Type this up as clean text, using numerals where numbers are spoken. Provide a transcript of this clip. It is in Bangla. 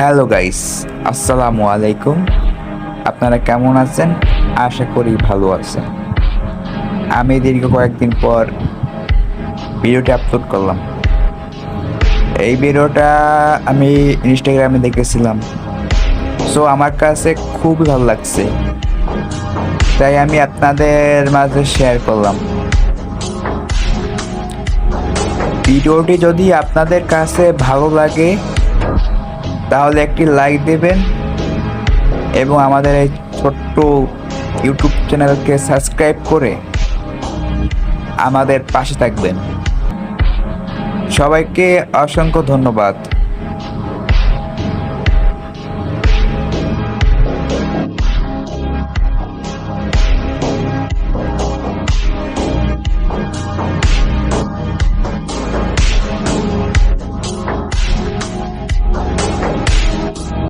হ্যালো গাইস, আসসালামু আলাইকুম। আপনারা কেমন আছেন? আশা করি ভালো আছেন। আমি দীর্ঘ কয়েকদিন পর ভিডিওটি আপলোড করলাম। এই ভিডিওটা আমি ইনস্টাগ্রামে দেখেছিলাম, সো আমার কাছে খুবই ভালো লাগছে, তাই আমি আপনাদের মাঝে শেয়ার করলাম। ভিডিওটি যদি আপনাদের কাছে ভালো লাগে তাহলে একটি লাইক দেবেন এবং আমাদের এই ছোট্ট ইউটিউব চ্যানেলকে সাবস্ক্রাইব করে আমাদের পাশে থাকবেন। সবাইকে অসংখ্য ধন্যবাদ।